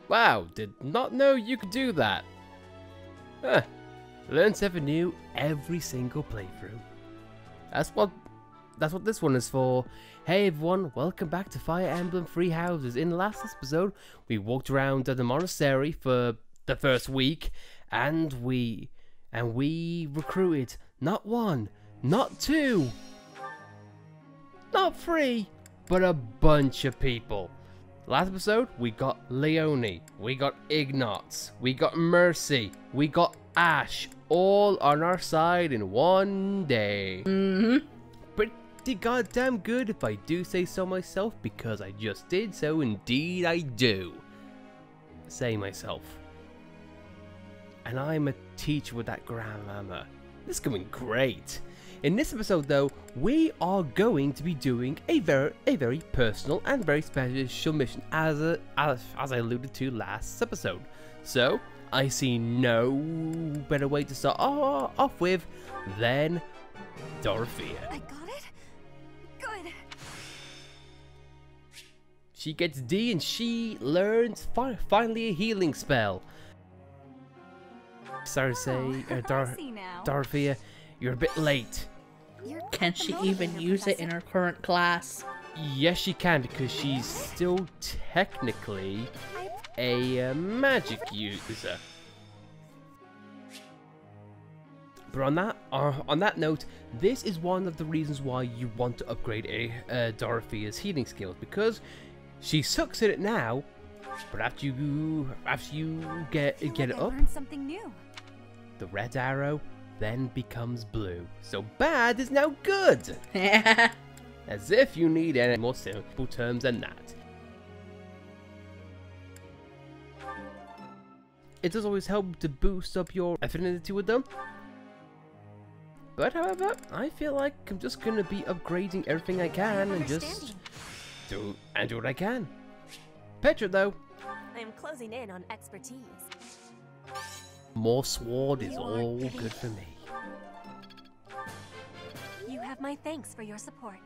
Wow, did not know you could do that. Huh. Learn something new every single playthrough. That's what this one is for. Hey everyone, welcome back to Fire Emblem Three Houses. In the last episode, we walked around the monastery for the first week, and we recruited not one, not two, not three, but a bunch of people. Last episode, we got Leonie, we got Ignatz, we got Mercy, we got Ash, all on our side in one day. Pretty goddamn good if I do say so myself, because I just did, so indeed I do. Say myself. And I'm a teacher with that grandmama. This is going great. In this episode though, we are going to be doing a very personal and very special mission as I alluded to last episode. So, I see no better way to start off with than Dorothea. I got it? Good. She gets D and she learns finally a healing spell. Sorry to say, Dorothea, you're a bit late. Can she even use it in her current class? Yes, she can, because she's still technically a magic user. But on that note, this is one of the reasons why you want to upgrade Dorothea's healing skills, because she sucks at it now, but after you get it up, Something new. the red arrow then becomes blue. So bad is now good. As if you need any more simple terms than that. It does always help to boost up your affinity with them. But however, I feel like I'm just gonna be upgrading everything I can and just do what I can. Petra though, I'm closing in on expertise. more sword is all good for me. You have my thanks for your support.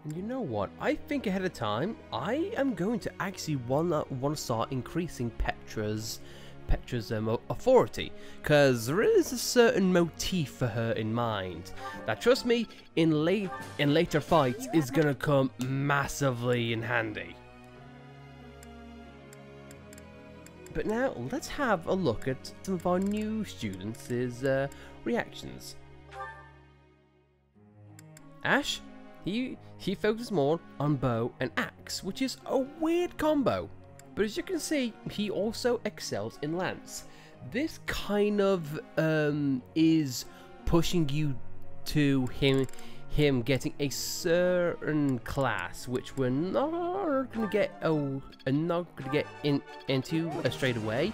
And you know what? I think ahead of time, I am going to actually want to start increasing Petra's authority, because there is a certain motif for her in mind that, trust me, in later fights is gonna come massively in handy. But now let's have a look at some of our new students' reactions. Ash, he focuses more on bow and axe, which is a weird combo. But as you can see, he also excels in lance. This kind of is pushing you to him getting a certain class, which we're not gonna get into straight away.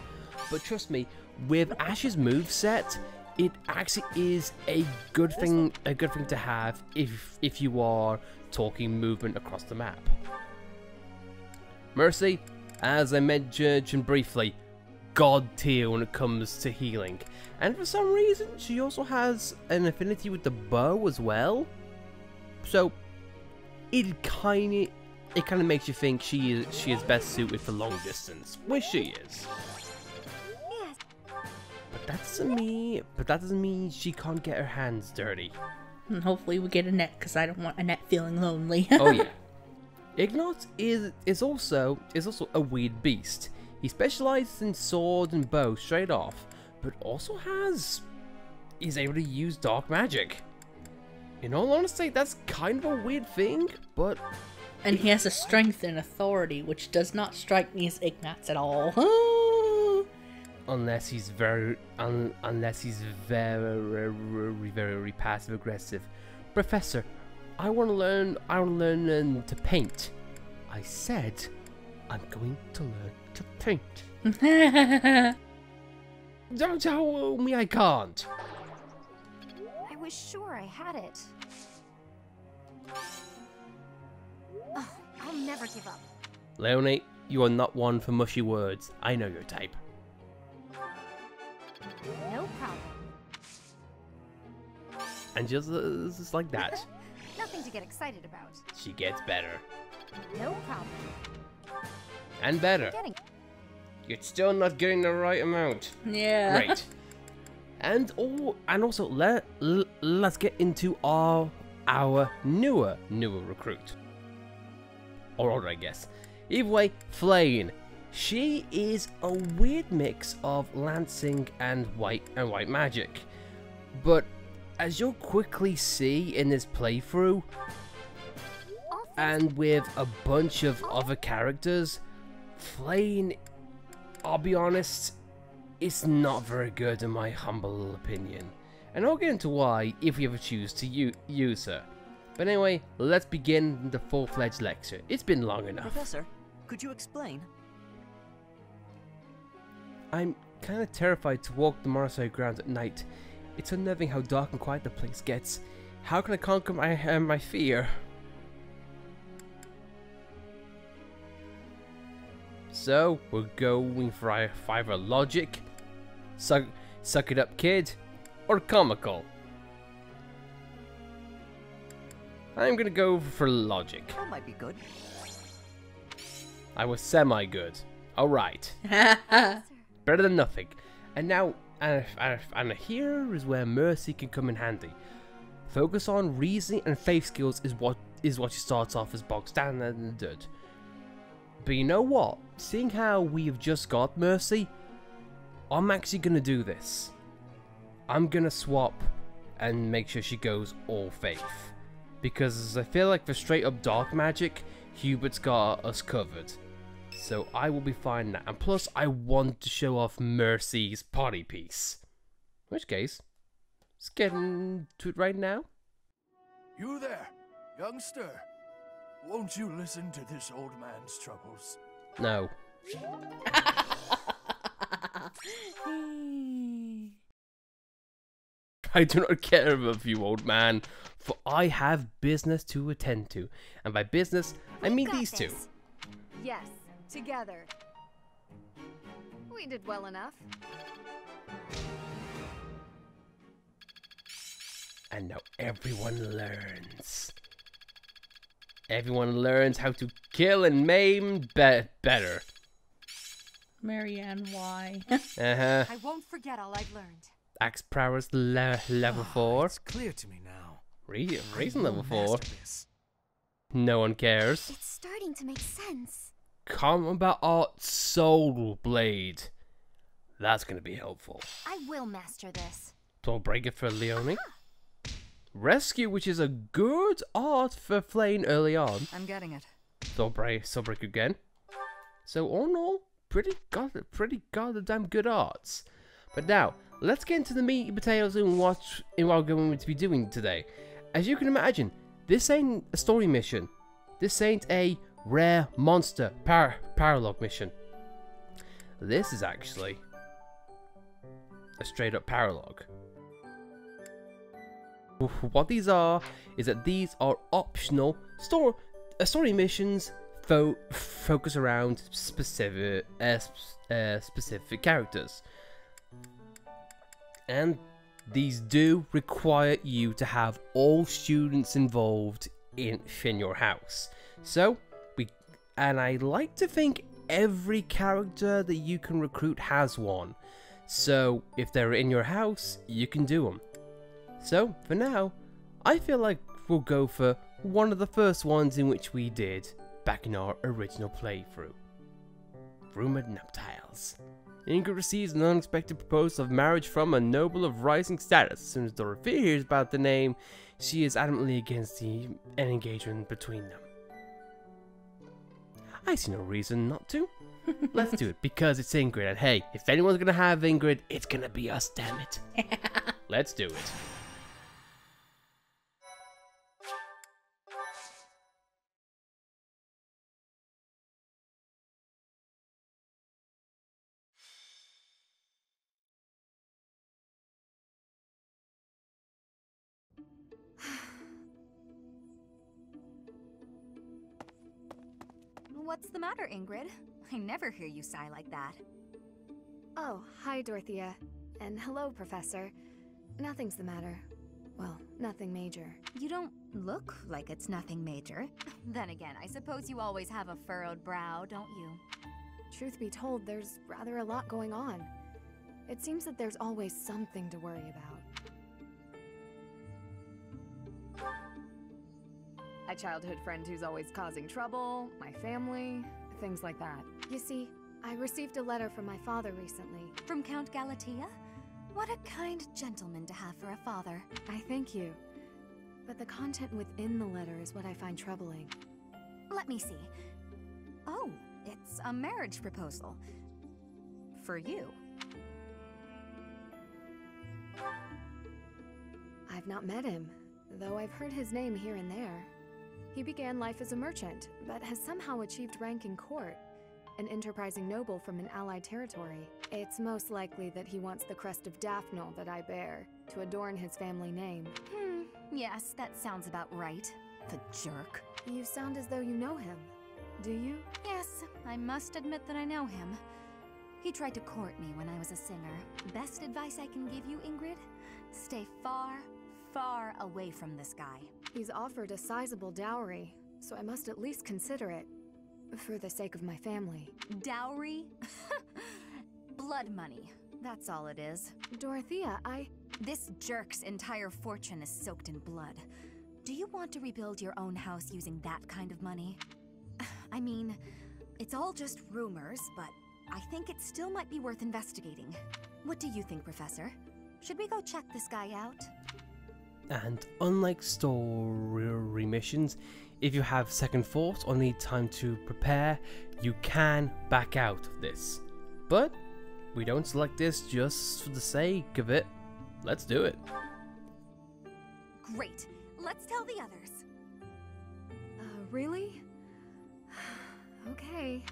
But trust me, with Ash's moveset, it actually is a good thing to have if you are talking movement across the map. Mercy, as I mentioned briefly, god tier when it comes to healing, and for some reason she also has an affinity with the bow as well. So it kind of makes you think she is best suited for long distance, which she is. Yes. But that doesn't mean she can't get her hands dirty. And hopefully we get Annette, because I don't want Annette feeling lonely. Oh yeah. Ignatz is also a weird beast. He specializes in sword and bow straight off, but also is able to use dark magic. In all honesty, that's kind of a weird thing, but... And he has a strength and authority, which does not strike me as Ignatz at all. Unless he's very passive aggressive. Professor, I want to learn to paint. I said I'm going to learn to paint. Don't tell me I can't. I was sure I had it. Oh, I'll never give up. Leonie, you are not one for mushy words. I know your type. No problem. And just like that. Nothing nothing to get excited about. She gets better. No problem. And better. You're still not getting the right amount. Yeah. Great. And also let's get into our newer recruit. Or older, I guess. Either way, Flane. She is a weird mix of lancing and white magic. But as you'll quickly see in this playthrough, and with a bunch of other characters, Flane, I'll be honest, it's not very good in my humble opinion. And I'll get into why if we ever choose to use her. But anyway, let's begin the full-fledged lecture. It's been long enough. Professor, could you explain? I'm kind of terrified to walk the monastery grounds at night. It's unnerving how dark and quiet the place gets. How can I conquer my fear? So, we're going for either logic, suck it up kid, or comical. I'm gonna go for logic. That might be good. I was semi-good. Alright. Better than nothing. And now, and here is where mercy can come in handy. Focus on reasoning and faith skills is what she starts off as bog standard and dud. But you know what? Seeing how we've just got mercy, I'm actually gonna do this. I'm gonna swap and make sure she goes all faith. Because I feel like for straight up dark magic, Hubert's got us covered. So I will be fine now. And plus, I want to show off Mercy's potty piece. In which case, let's get into it right now. You there, youngster. Won't you listen to this old man's troubles? No. I do not care of you, old man, for I have business to attend to. And by business, I mean these two. Yes, together. We did well enough. And now everyone learns. Everyone learns how to kill and maim better. Marianne, why? Uh-huh. I won't forget all I've learned. Axe prowess level 4. It's clear to me now. Reason level 4. Master this. No one cares. It's starting to make sense. Combat Art Soul Blade. That's gonna be helpful. I will master this. So I'll break it for Leonie. Rescue, which is a good art for Flane early on. I'm getting it. So break again. So all in all, pretty goddamn good arts. But now, let's get into the meat and potatoes in what we're going to be doing today. As you can imagine, this ain't a story mission. This ain't a rare monster paralog mission. This is actually a straight up paralog. What these are is that these are optional story missions focus around specific characters, and these do require you to have all students involved in your house. So I like to think every character that you can recruit has one. So if they're in your house, you can do them. So, for now, I feel like we'll go for one of the first ones in which we did back in our original playthrough. Rumored Nuptials. Ingrid receives an unexpected proposal of marriage from a noble of rising status. As soon as Dorothea hears about the name, she is adamantly against an engagement between them. I see no reason not to. Let's do it, because it's Ingrid, and hey, if anyone's gonna have Ingrid, it's gonna be us, damn it. Let's do it. What's the matter, Ingrid? I never hear you sigh like that. Oh, hi, Dorothea. And hello, Professor. Nothing's the matter. Well, nothing major. You don't look like it's nothing major. Then again, I suppose you always have a furrowed brow, don't you? Truth be told, there's rather a lot going on. It seems that there's always something to worry about. A childhood friend who's always causing trouble, my family, things like that. You see, I received a letter from my father recently. From Count Galatea? What a kind gentleman to have for a father. I thank you. But the content within the letter is what I find troubling. Let me see. Oh, it's a marriage proposal. For you. I've not met him, though I've heard his name here and there. He began life as a merchant, but has somehow achieved rank in court. An enterprising noble from an allied territory. It's most likely that he wants the crest of Daphne that I bear, to adorn his family name. Yes, that sounds about right. The jerk. You sound as though you know him. Do you? Yes, I must admit that I know him. He tried to court me when I was a singer. Best advice I can give you, Ingrid? Stay far, far away from this guy. He's offered a sizable dowry, so I must at least consider it. For the sake of my family. Dowry? Blood money. That's all it is. Dorothea, This jerk's entire fortune is soaked in blood. Do you want to rebuild your own house using that kind of money? I mean, it's all just rumors, but I think it still might be worth investigating. What do you think, Professor? Should we go check this guy out? And unlike story missions, if you have second thoughts or need time to prepare, you can back out of this. But we don't select this just for the sake of it. Let's do it. Great. Let's tell the others. Really? Okay.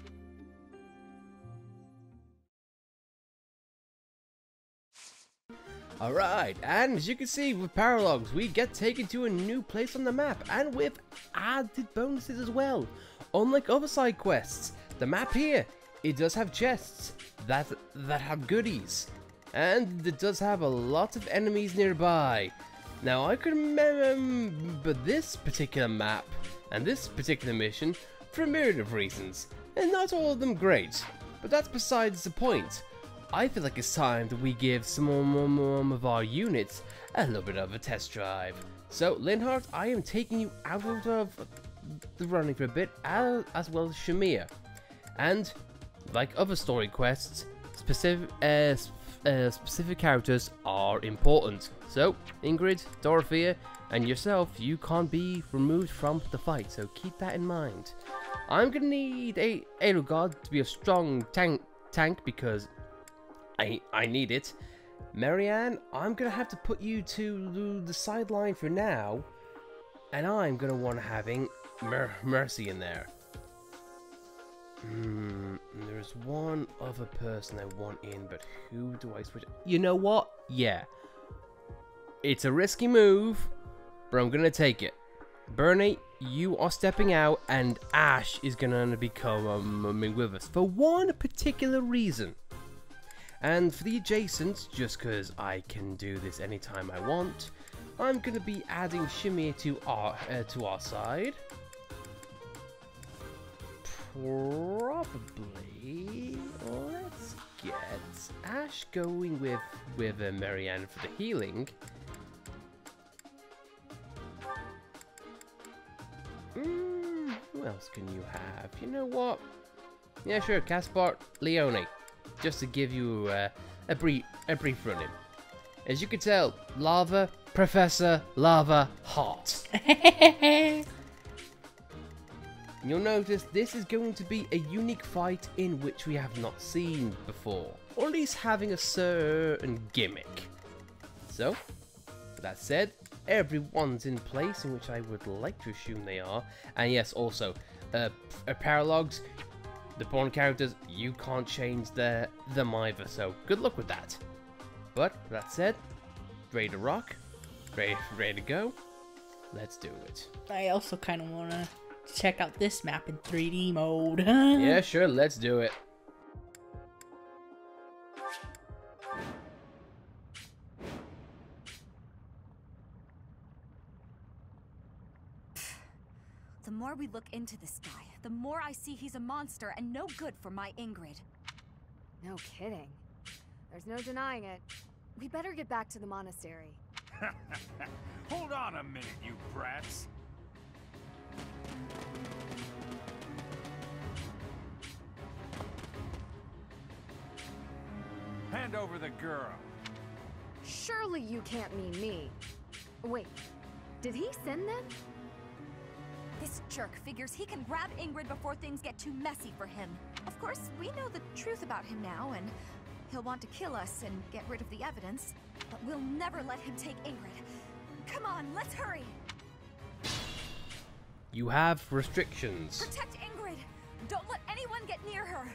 Alright, and as you can see with Paralogs, we get taken to a new place on the map, and with added bonuses as well. Unlike other side quests, the map here, it does have chests that have goodies, and it does have a lot of enemies nearby. Now I can remember this particular map and this particular mission for a myriad of reasons, and not all of them great, but that's besides the point. I feel like it's time that we give some more of our units a little bit of a test drive. So, Linhardt, I am taking you out of the running for a bit, as well as Shamir. And, like other story quests, specific characters are important. So, Ingrid, Dorothea, and yourself, you can't be removed from the fight, so keep that in mind. I'm gonna need a Edelgard to be a strong tank because I need it. Marianne, I'm gonna have to put you to the sideline for now, and I'm gonna want having Mercy in there. There's one other person I want in, but who do I switch? You know what? Yeah, it's a risky move, but I'm gonna take it. Bernie, you are stepping out, and Ash is gonna become with us for one particular reason. And for the adjacents, just because I can do this anytime I want, I'm going to be adding Shimmy to our side. Probably, let's get Ash going with Marianne for the healing. Who else can you have? You know what? Yeah, sure, Caspar, Leone. Just to give you a brief run-in. As you can tell, Lava, Professor, Lava, hot. You'll notice this is going to be a unique fight in which we have not seen before, or at least having a certain gimmick. So, that said, everyone's in place in which I would like to assume they are, and yes, also, Paralogs. The pawn characters, you can't change them either, so good luck with that. But, that said, ready to rock, ready to go, let's do it. I also kind of want to check out this map in 3D mode. Yeah, sure, let's do it. more we look into this guy, the more I see he's a monster and no good for my Ingrid. No kidding. There's no denying it. We better get back to the monastery. Hold on a minute, you brats. Hand over the girl. Surely you can't mean me. Wait, did he send them? This jerk figures he can grab Ingrid before things get too messy for him. Of course, we know the truth about him now, and he'll want to kill us and get rid of the evidence. But we'll never let him take Ingrid. Come on, let's hurry! You have restrictions. Protect Ingrid! Don't let anyone get near her!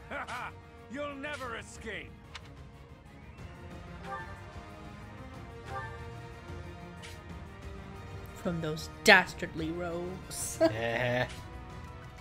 Haha! You'll never escape! From those dastardly rogues.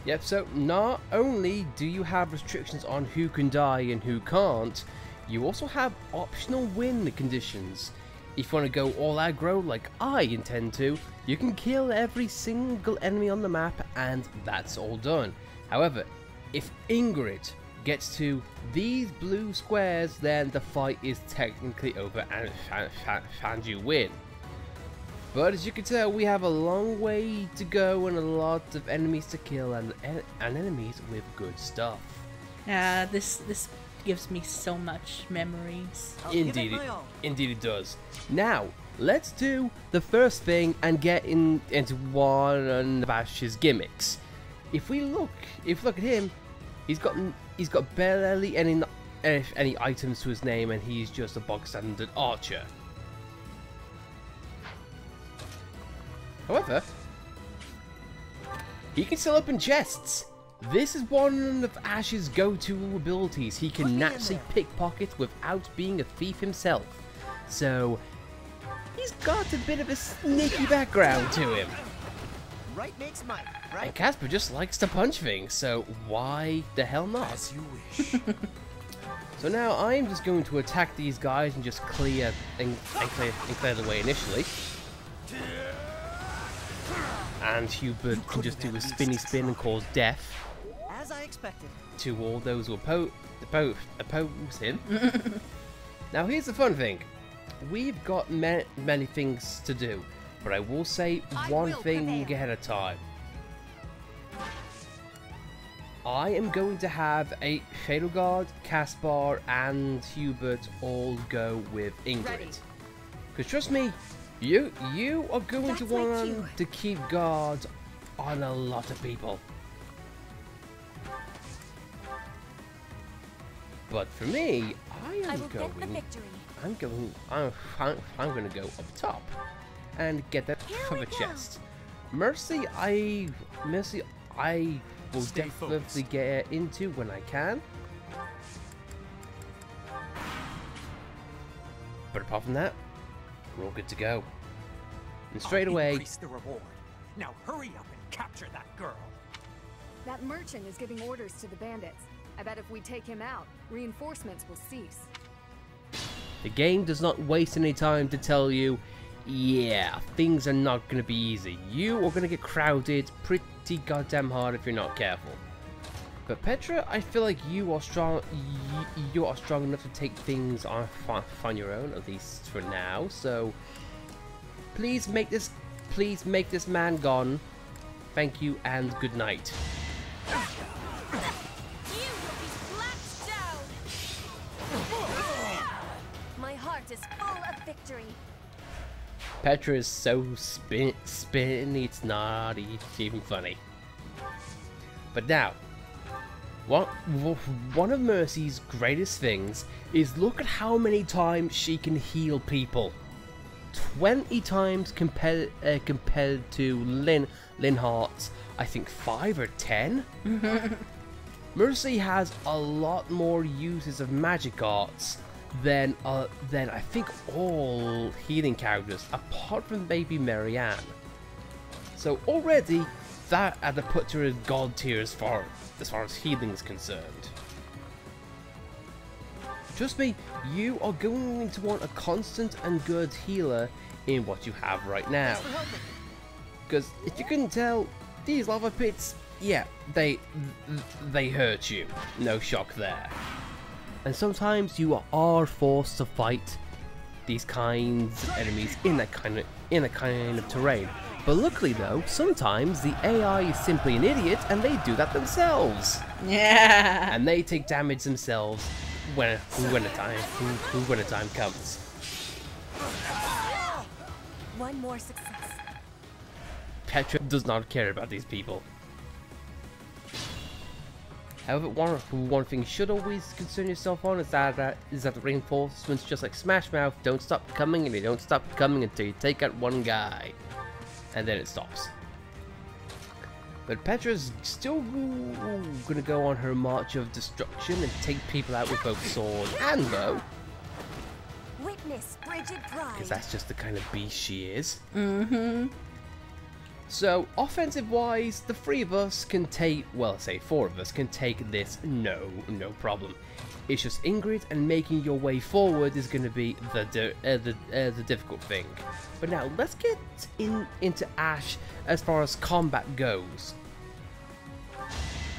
Yep, so not only do you have restrictions on who can die and who can't, you also have optional win conditions. If you want to go all aggro like I intend to, you can kill every single enemy on the map and that's all done. However, if Ingrid gets to these blue squares, then the fight is technically over and you win. But as you can tell, we have a long way to go and a lot of enemies to kill and enemies with good stuff. This gives me so much memories. Indeed it does. Now, let's do the first thing and get into one of Ash's gimmicks. If we look at him, he's got barely any items to his name, and he's just a bog standard archer. However, he can still open chests. This is one of Ash's go-to abilities. He can naturally pickpocket without being a thief himself. So, he's got a bit of a sneaky background to him. Right makes might, right? And Casper just likes to punch things, so why the hell not? As you wish. So now I'm just going to attack these guys and just clear the way initially. And Hubert can just do a spinny spin and cause death. As I expected. To all those who oppose him. Now here's the fun thing. We've got many things to do, but I will say one thing ahead of time. I am going to have a Fatal Guard, Caspar and Hubert all go with Ingrid. Because trust me, you are going to want to keep guard on a lot of people. But for me, I'm going to go up top and get that cover chest. Mercy I will definitely get into when I can. But apart from that, we're all good to go. And straight away, Increase the reward. Now hurry up and capture that girl. That merchant is giving orders to the bandits. I bet if we take him out, reinforcements will cease. the game does not waste any time to tell you, yeah, things are not going to be easy. You are going to get crowded pretty goddamn hard if you're not careful. But Petra, I feel like you are strong. You are strong enough to take things on your own, at least for now. So please make this man gone. Thank you and good night. My heart is full of victory. Petra is so spinny, it's not even funny. But now, one of Mercy's greatest things is look at how many times she can heal people. 20 times compared to Linhart's, I think 5 or 10. Mercy has a lot more uses of magic arts than I think all healing characters, apart from maybe Marianne. So already that had to put her in god tier as far as healing is concerned. Trust me, you are going to want a constant and good healer in what you have right now. Because if you couldn't tell, these lava pits, yeah, they hurt you. No shock there. And sometimes you are forced to fight these kinds of enemies in that kind of terrain. But luckily though, sometimes the AI is simply an idiot and they do that themselves. Yeah. And they take damage themselves when a time comes. One more success. Petra does not care about these people. However, one thing you should always concern yourself on is that the reinforcements, just like Smash Mouth, don't stop coming, and they don't stop coming until you take out one guy. And then it stops. But Petra's still gonna go on her march of destruction and take people out with both sword and bow. Witness frigid pride. Because that's just the kind of beast she is. Mm-hmm. So, offensive-wise, the three of us can take, well, say 4 of us can take this no problem. It's just Ingrid, and making your way forward is going to be the difficult thing. But now, let's get into Ash as far as combat goes.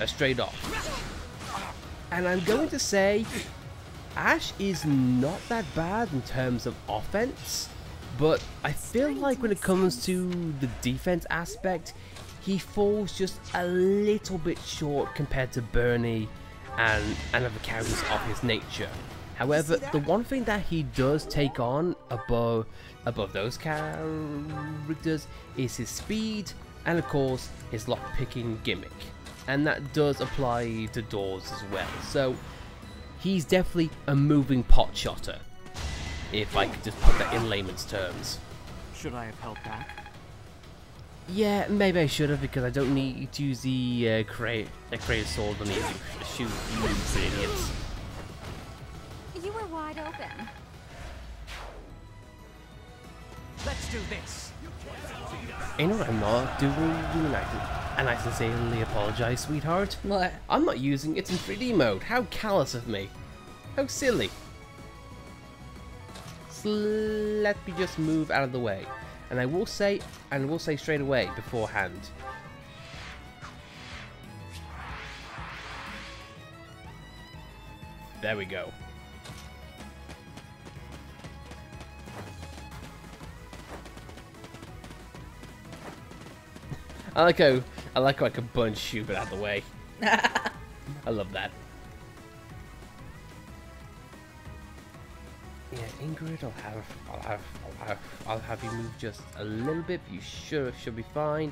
Straight off. And I'm going to say, Ash is not that bad in terms of offense. But I feel like when it comes to the defense aspect, he falls just a little bit short compared to Bernie and other characters of his nature. However, the one thing that he does take on above those characters is his speed and of course his lockpicking gimmick. And that does apply to doors as well. So he's definitely a moving pot shotter, if I could just put that in layman's terms. Should I have held back? Yeah, maybe I should have, because I don't need to use the creative sword on easy to shoot you idiots. You were wide open. Let's do this. You know what I'm not doing, and I sincerely apologize, sweetheart. What? I'm not using it in 3D mode. How callous of me. How silly. Let me just move out of the way, and I will say straight away beforehand. There we go. I like how I can bunch shoot it out of the way. I love that. Yeah, Ingrid, I'll have you move just a little bit. You should be fine.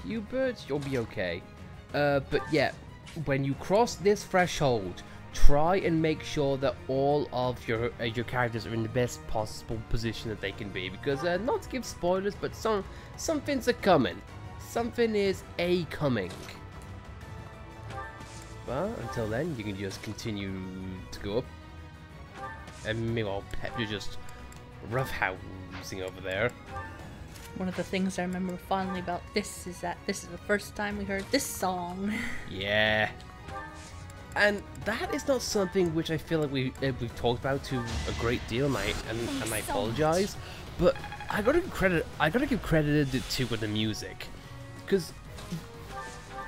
You birds, you'll be okay. But yeah, when you cross this threshold, try and make sure that all of your characters are in the best possible position that they can be. Because not to give spoilers, but something's a coming. Something is a coming. Well, until then, you can just continue to go up. And meanwhile, Petra just roughhousing over there. One of the things I remember fondly about this is that this is the first time we heard this song. Yeah. And that is not something which I feel like we've talked about to a great deal, and I apologize, but I gotta give credit to the music, because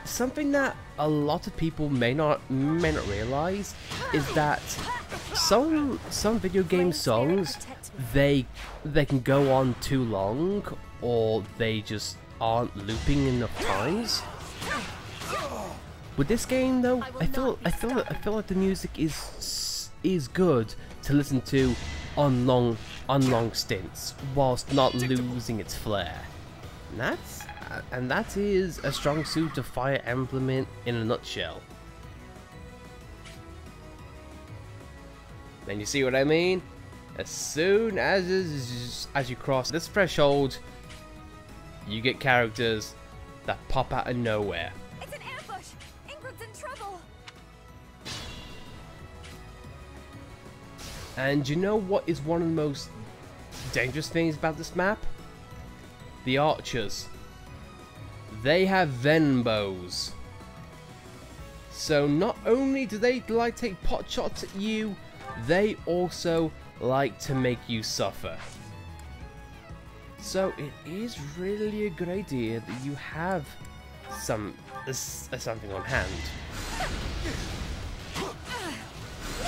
something that a lot of people may not realize is that some video game songs they can go on too long, or they just aren't looping enough times. With this game though, I feel like the music is good to listen to on long stints whilst not losing its flair. And that is a strong suit of Fire Emblem in a nutshell. Then you see what I mean? As soon as you cross this threshold, you get characters that pop out of nowhere. It's an ambush! Ingrid's in trouble! And you know what is one of the most dangerous things about this map? The archers. They have Venom bows. So not only do they like take pot shots at you, they also like to make you suffer. So it is really a good idea that you have something on hand.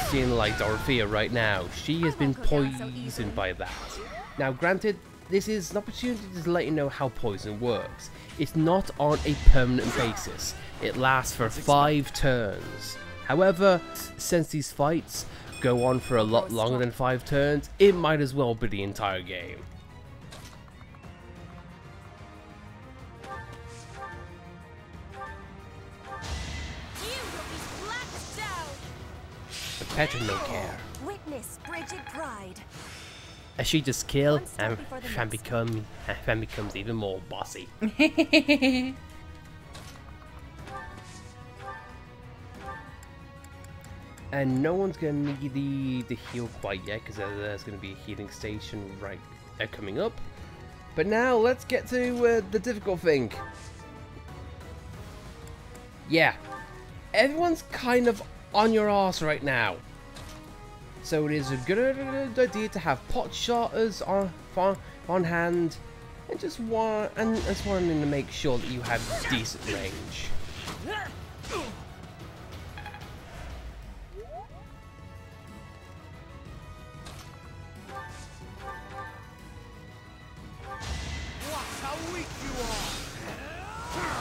Seeing like Dorothea right now, she has been poisoned by that. Now granted, this is an opportunity to let you know how poison works. It's not on a permanent basis. It lasts for 5 turns. However, since these fights go on for a lot longer than 5 turns, it might as well be the entire game. But Petra no care. Witness Bridget Pride. As she just kills and becomes even more bossy. And no one's gonna need the heal quite yet, because there's gonna be a healing station right coming up. But now let's get to the difficult thing. Yeah, everyone's kind of on your arse right now. So it is a good idea to have pot shotters on hand, and just wanting to make sure that you have decent range.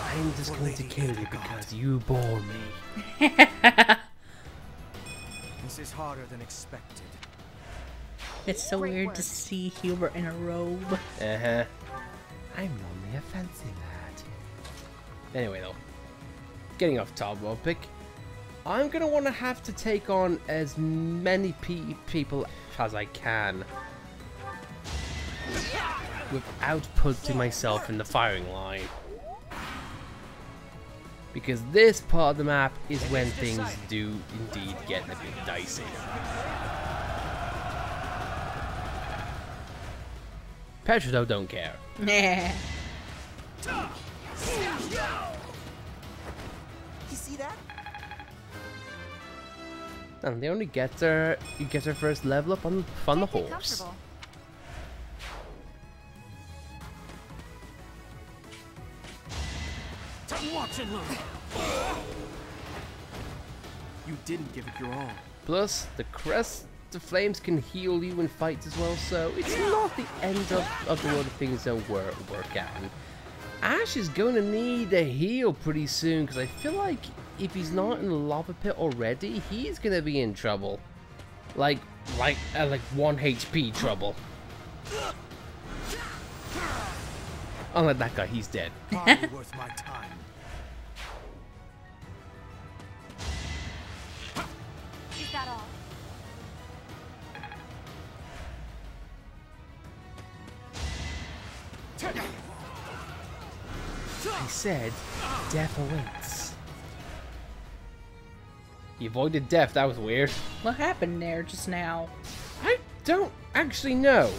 I'm just going to kill you because you bore me. This is harder than expected. It's so weird to see Hubert in a robe. I'm only a fancy lad. Anyway though, getting off topic, I'm gonna want to have to take on as many people as I can without putting myself in the firing line. Because this part of the map is when things do indeed get a bit dicey. Petra though don't care. Nah. You see that? And they only get her first level up on the horse. Watch and learn. You didn't give it your all. Plus, the crest of flames can heal you in fights as well, so it's not the end of the world if things don't work out. And Ash is going to need a heal pretty soon, because I feel like if he's not in the lava pit already, he's going to be in trouble. Like 1 HP trouble. Unlike that guy, he's dead. Probably worth my time. Is that all? I said, death awaits. You avoided death, that was weird. What happened there just now? I don't actually know.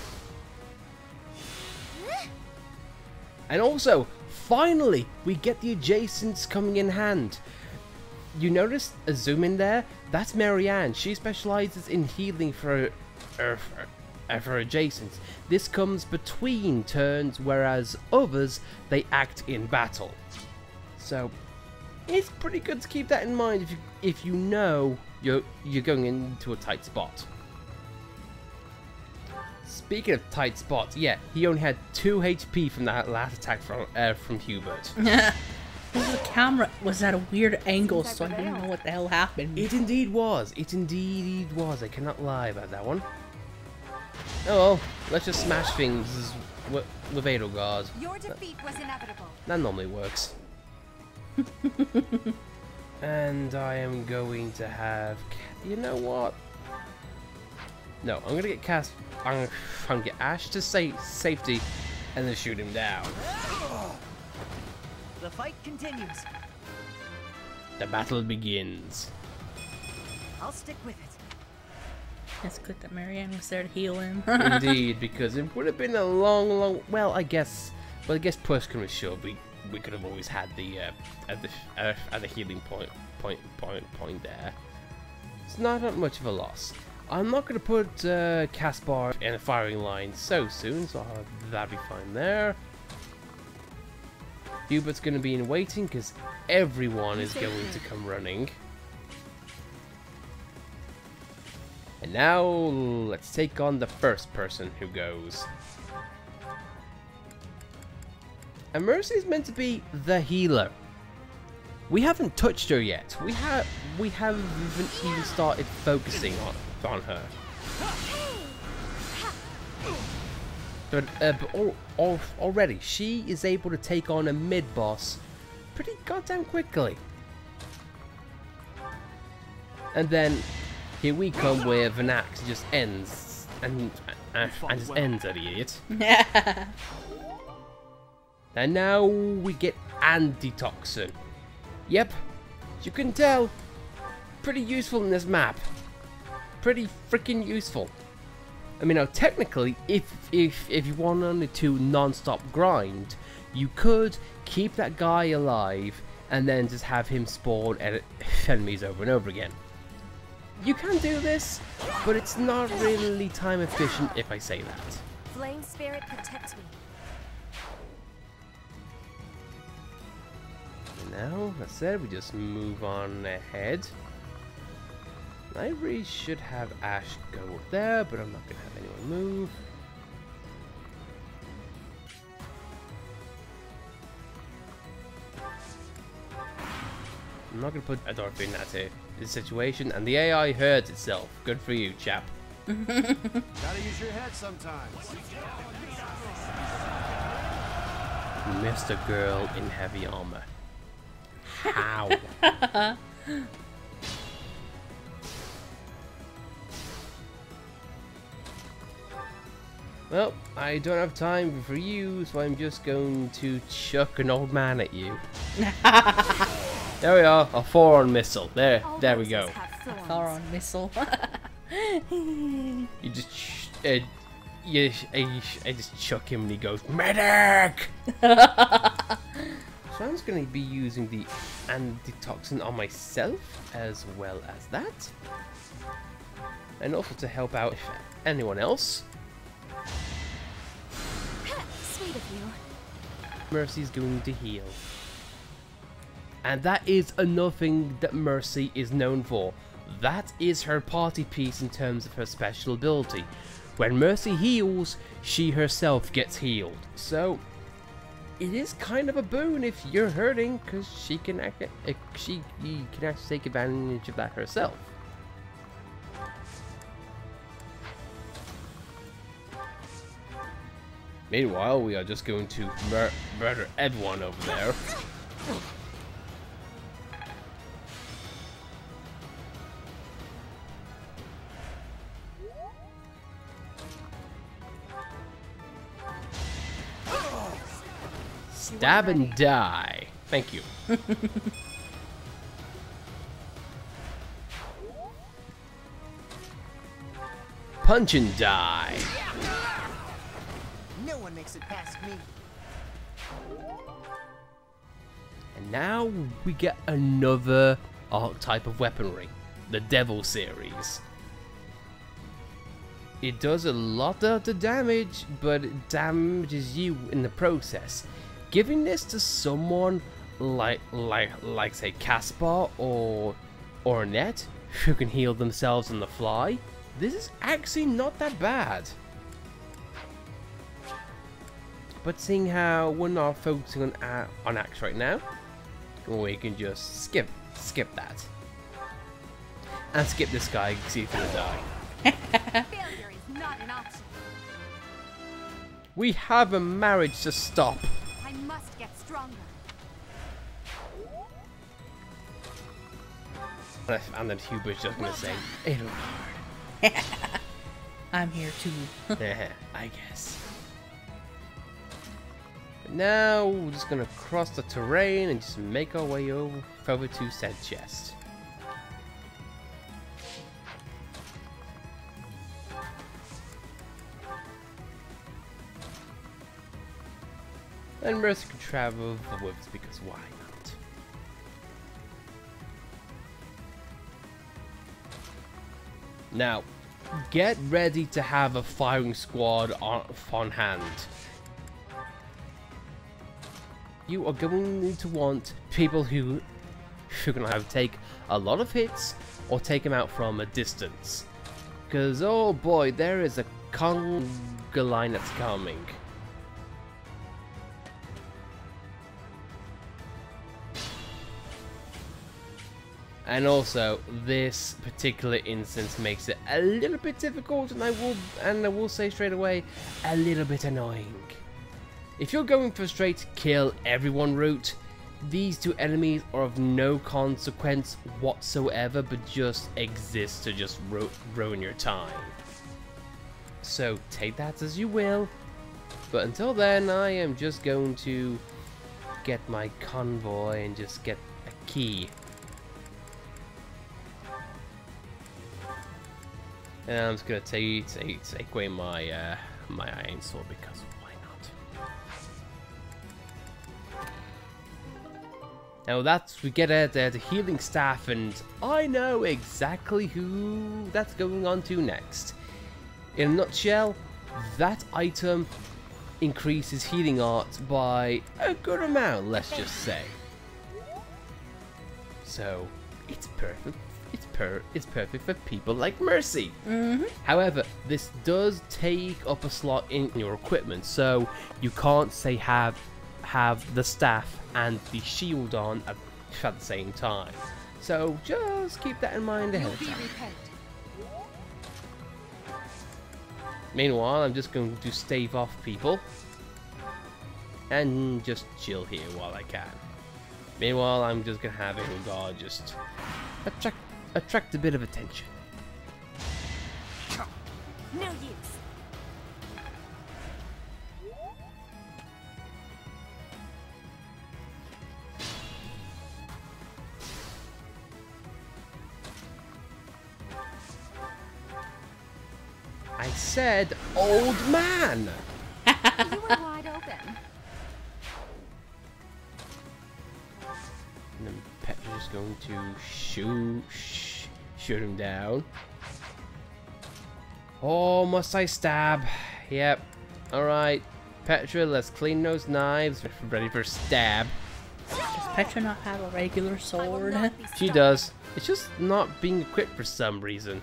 And also, finally, we get the adjacents coming in hand. You notice a zoom in there? That's Marianne. She specializes in healing for adjacents. This comes between turns, whereas others, they act in battle. So, it's pretty good to keep that in mind if you know you're going into a tight spot. Speaking of tight spots, yeah, he only had 2 HP from that last attack from Hubert. The camera was at a weird angle, so I didn't know what the hell happened. It indeed was. It indeed was. I cannot lie about that one. Oh well, let's just smash things with Edelgard. Your defeat was inevitable. That normally works. And I am going to have... You know what? No, I'm gonna get I'm gonna get Ash to safety, and then shoot him down. The fight continues. The battle begins. I'll stick with it. It's good that Marianne was there to heal him. Indeed, because it would have been a long. Well, I guess push comes to shove, we could have always had the at the healing point there. It's not that much of a loss. I'm not going to put Caspar in a firing line so soon, so that'll be fine there. Hubert's going to be in waiting because everyone is going to come running. And now let's take on the first person who goes. And Mercy is meant to be the healer. We haven't touched her yet. We haven't even started focusing on her. But already she is able to take on a mid boss pretty goddamn quickly. And then here we come with an axe just ends and just ends at the idiot. And now we get antitoxin. Yep, as you can tell, pretty useful in this map. Pretty freaking useful. I mean, now technically, if you wanted to non-stop grind, you could keep that guy alive and then just have him spawn enemies over and over again. You can do this, but it's not really time efficient if I say that. Flame spirit, protect me. And now, that said, we just move on ahead. I really should have Ash go up there, but I'm not going to have anyone move. I'm not going to put Adolf in that situation, and the AI hurts itself. Good for you, chap. Gotta use your head sometimes. You missed a girl in heavy armor. How? Well, I don't have time for you, so I'm just going to chuck an old man at you. There we are, a 4-on missile. There we go. A 4-on missile. You just, I just chuck him and he goes, medic! So I'm just going to be using the antitoxin on myself as well as that. And also to help out anyone else. Sweet of you. Mercy's going to heal. And that is another thing that Mercy is known for. That is her party piece in terms of her special ability. When Mercy heals, she herself gets healed. So it is kind of a boon if you're hurting, because she can actually take advantage of that herself. Meanwhile, we are just going to murder everyone over there. Stab and die. Thank you. Punch and die. No one makes it past me. And now we get another archetype of weaponry, the Devil series. It does a lot of the damage, but it damages you in the process. Giving this to someone like say Caspar or Annette, who can heal themselves on the fly, this is actually not that bad. But seeing how we're not focusing on Axe right now, we can just skip that. And skip this guy, see if he'll die. Failure is not an option. We have a marriage to stop. I must get stronger. And then Hubert's just gonna say, it'll be hard. I'm here too. I guess. But now we're just gonna cross the terrain and just make our way over to said chest. And Mercy can travel with us because why not? Now, get ready to have a firing squad on hand. You are going to want people who are going to have to take a lot of hits or take them out from a distance. Because, oh boy, there is a conga line that's coming. And also, this particular instance makes it a little bit difficult, and I will say straight away, a little bit annoying. If you're going for a straight kill everyone route, these two enemies are of no consequence whatsoever, but just exist to just ruin your time. So take that as you will, but until then I am just going to get my convoy and just get a key. And I'm just gonna take away my my iron sword, because why not? Now we get the healing staff, and I know exactly who that's going on to next. In a nutshell, that item increases healing art by a good amount, let's just say. So it's perfect. It's perfect for people like Mercy. However, this does take up a slot in your equipment, so you can't say have the staff and the shield on at the same time. So just keep that in mind ahead of time. Meanwhile, I'm just going to stave off people and just chill here while I can. Meanwhile, I'm just gonna have Ingrid just attract a bit of attention. No use. I said old man! You were wide open. And then Petra's just going to shoot him down. Oh, must I stab? Yep. Alright. Petra, let's clean those knives. Ready for stab. Does Petra not have a regular sword? She does. It's just not being equipped for some reason.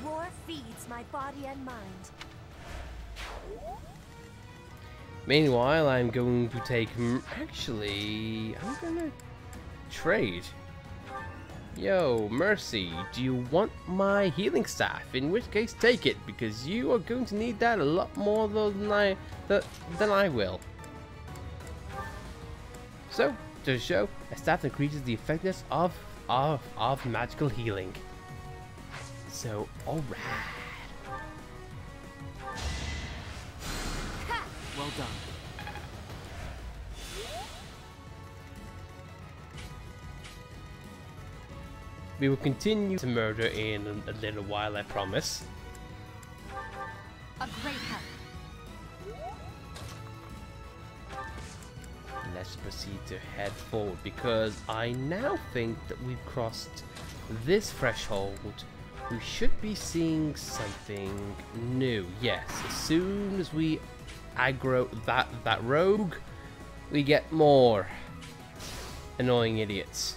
War feeds my body and mind. Meanwhile, I'm going to take... Actually, I'm gonna trade. Yo, Mercy, do you want my healing staff? In which case, take it, because you are going to need that a lot more than I will. So, to show, a staff increases the effectiveness of magical healing. So, alright. Well done. We will continue to murder in a little while, I promise. A great help. Let's proceed to head forward, because I now think that we've crossed this threshold. We should be seeing something new. Yes, as soon as we aggro that rogue, we get more annoying idiots.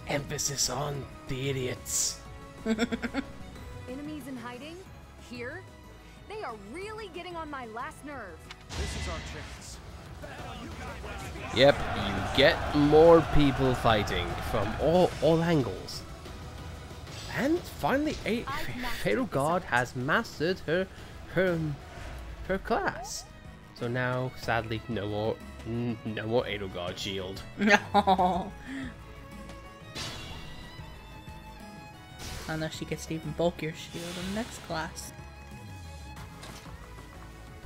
Emphasis on the idiots. Enemies in hiding? Here? They are really getting on my last nerve. This is our chance. Yep, you get more people fighting from all angles. And finally, Fatal God has mastered her class. So now, sadly, no more Edelgard shield. No. Unless she gets to even bulkier shield in the next class.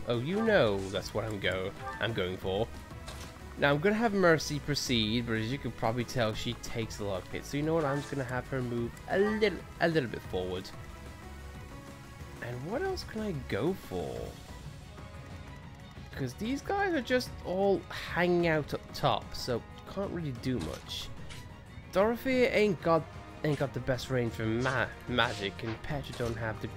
Oh, you know that's what I'm going for. Now I'm gonna have Mercy proceed, but as you can probably tell, she takes a lot of hits. So you know what? I'm just gonna have her move a little bit forward. And what else can I go for? Because these guys are just all hanging out up top, so can't really do much. Dorothea ain't got ain't got the best range for magic, and Petra don't have the...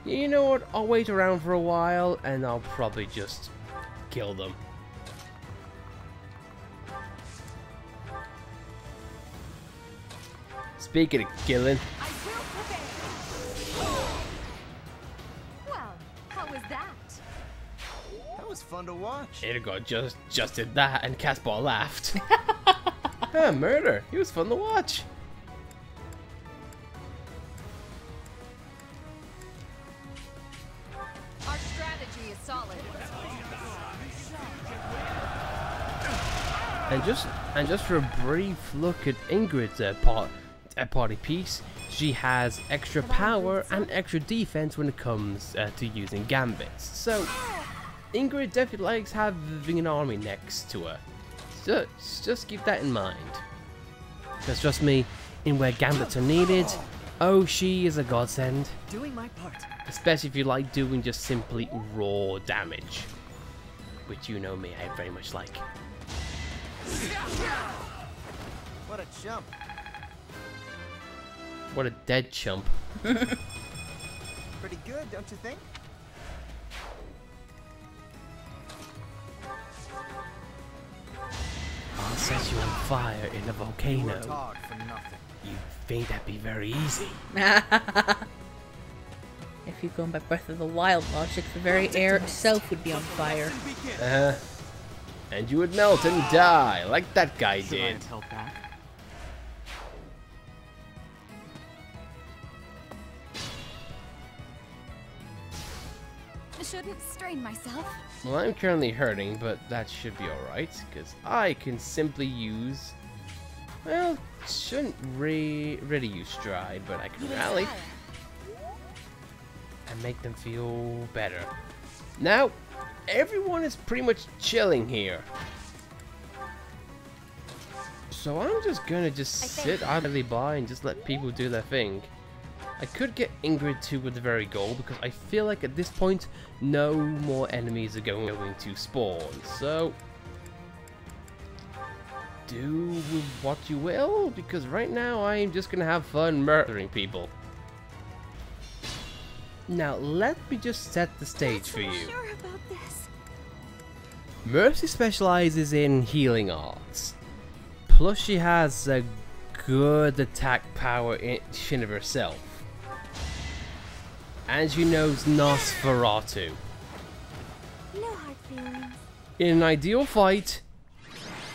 You know what? I'll wait around for a while, and I'll probably just kill them. Speaking of killing... I will prepare. Well, how was that? That was fun to watch. Ingrid just did that, and Caspar laughed. Murder. He was fun to watch. Our strategy is solid. And just for a brief look at Ingrid's party piece, she has extra power and extra defense when it comes to using gambits. So Ingrid definitely likes having an army next to her. Just keep that in mind. Because trust me, in where gambits are needed, oh, she is a godsend. Doing my part. Especially if you like doing just simply raw damage. Which you know me, I very much like. What a chump. What a dead chump. Pretty good, don't you think? I'll set you on fire in a volcano. Worked hard for nothing. You think that'd be very easy? If you're going by Breath of the Wild logic, the very air itself would be on fire. And you would melt and die, like that guy did. Held back. I shouldn't strain myself. Well, I'm currently hurting, but that should be alright, because I can simply use... Well, shouldn't really use stride, but I can rally. And make them feel better. Now, everyone is pretty much chilling here. So I'm just gonna sit idly by and just let people do their thing. I could get Ingrid to with the very goal, because I feel like at this point, no more enemies are going to spawn. So, do with what you will, because right now I'm just gonna have fun murdering people. Now, let me just set the stage for you. Sure about this. Mercy specializes in healing arts. Plus, she has a good attack power in of herself. And she knows Nosferatu. No hard feelings. In an ideal fight,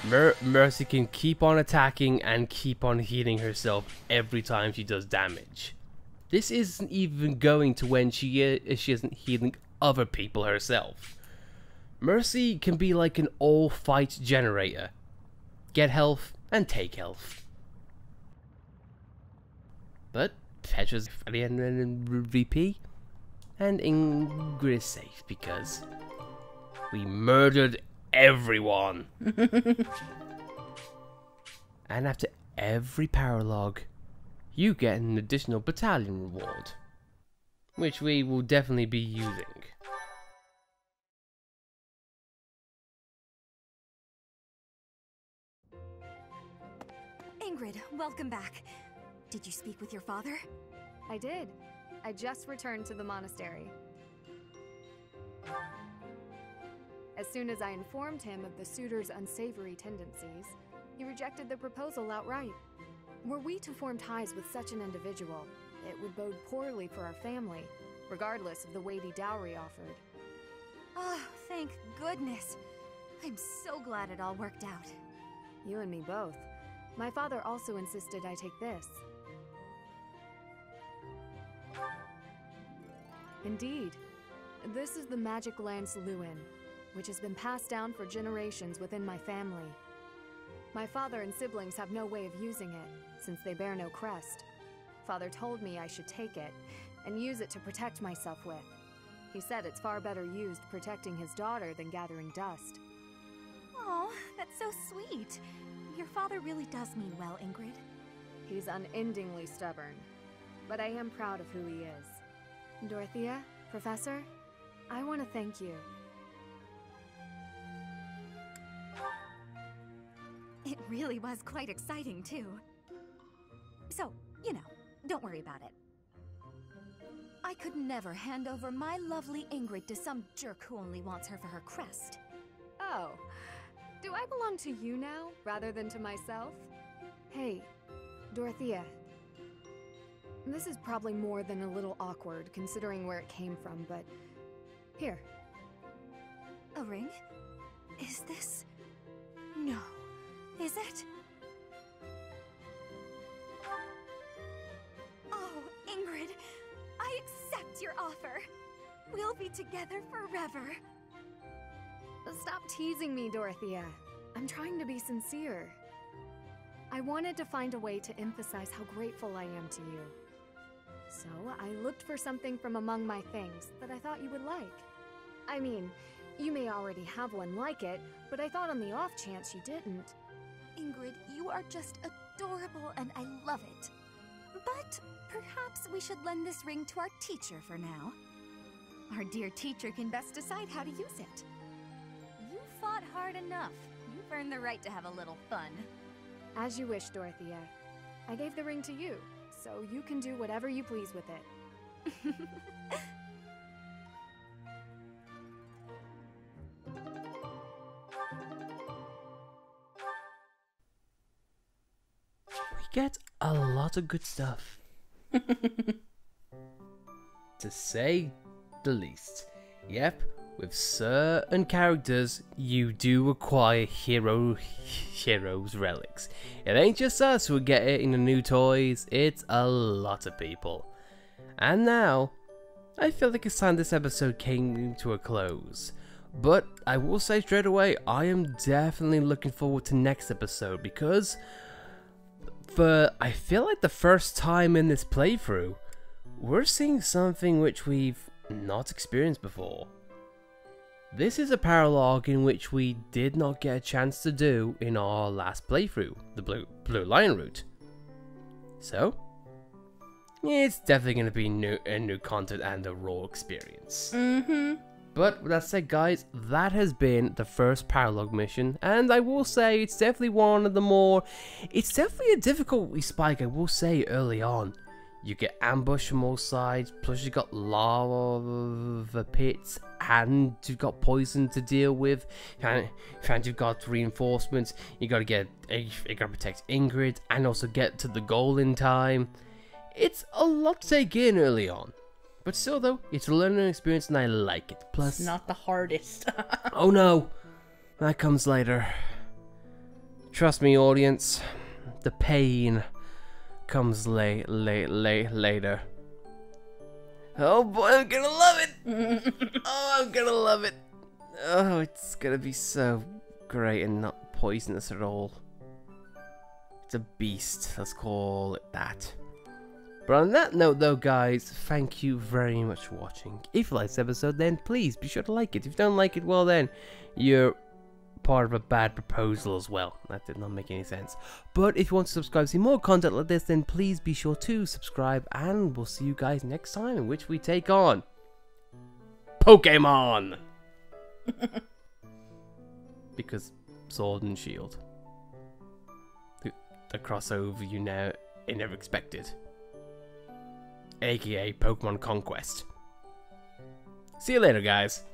Mercy can keep on attacking and keep on healing herself every time she does damage. This isn't even going to when she isn't healing other people herself. Mercy can be like an all-fight generator. Get health and take health. But Petra's at the end of VP, and Ingrid is safe because we murdered everyone. And after every power log, you get an additional battalion reward, which we will definitely be using. Ingrid, welcome back. Did you speak with your father? I did. I just returned to the monastery. As soon as I informed him of the suitor's unsavory tendencies, he rejected the proposal outright. Were we to form ties with such an individual, it would bode poorly for our family, regardless of the weighty dowry offered. Oh, thank goodness. I'm so glad it all worked out. You and me both. My father also insisted I take this. Indeed. This is the magic lance Lewin, which has been passed down for generations within my family. My father and siblings have no way of using it, since they bear no crest. Father told me I should take it, and use it to protect myself with. He said it's far better used protecting his daughter than gathering dust. Oh, that's so sweet. Your father really does mean well, Ingrid. He's unendingly stubborn, but I am proud of who he is. Dorothea, Professor, I want to thank you. It really was quite exciting, too. So, you know, don't worry about it. I could never hand over my lovely Ingrid to some jerk who only wants her for her crest. Oh, do I belong to you now, rather than to myself? Hey, Dorothea. This is probably more than a little awkward, considering where it came from, but... Here. A ring? Is this... No. Is it? Oh, Ingrid, I accept your offer. We'll be together forever. Stop teasing me, Dorothea. I'm trying to be sincere. I wanted to find a way to emphasize how grateful I am to you. So I looked for something from among my things that I thought you would like. I mean, you may already have one like it, but I thought on the off chance you didn't. Ingrid, you are just adorable and I love it. But perhaps we should lend this ring to our teacher for now. Our dear teacher can best decide how to use it. You fought hard enough. You've earned the right to have a little fun. As you wish, Dorothea. I gave the ring to you, so you can do whatever you please with it. We get a lot of good stuff. To say the least. Yep, with certain characters, you do acquire heroes relics. It ain't just us who get it in the new toys, it's a lot of people. And now, I feel like it's time this episode came to a close. But I will say straight away, I am definitely looking forward to next episode because I feel like the first time in this playthrough, we're seeing something which we've not experienced before. This is a paralogue in which we did not get a chance to do in our last playthrough, the Blue Lion route. So, it's definitely going to be new content and a raw experience. But with that said, guys, that has been the first paralogue mission, and I will say it's definitely one of the more... It's definitely a difficulty spike, I will say, early on. You get ambushed from all sides, plus you got lava pits, and you've got poison to deal with, and you've got reinforcements. You gotta protect Ingrid, and also get to the goal in time. It's a lot to take in early on, but still though, it's a learning experience, and I like it. Plus, It's not the hardest. oh no, that comes later. Trust me, audience, the pain comes later. Oh boy, I'm gonna love it! Oh, I'm gonna love it! Oh, it's gonna be so great and not poisonous at all. It's a beast, let's call it that. But on that note though, guys, thank you very much for watching. If you liked this episode, then please be sure to like it. If you don't like it, well then, you're part of a bad proposal as well. That did not make any sense. But if you want to subscribe to see more content like this, then please be sure to subscribe, and we'll see you guys next time, in which we take on Pokemon. Because Sword and Shield. The crossover you never expected. AKA Pokemon Conquest. See you later, guys.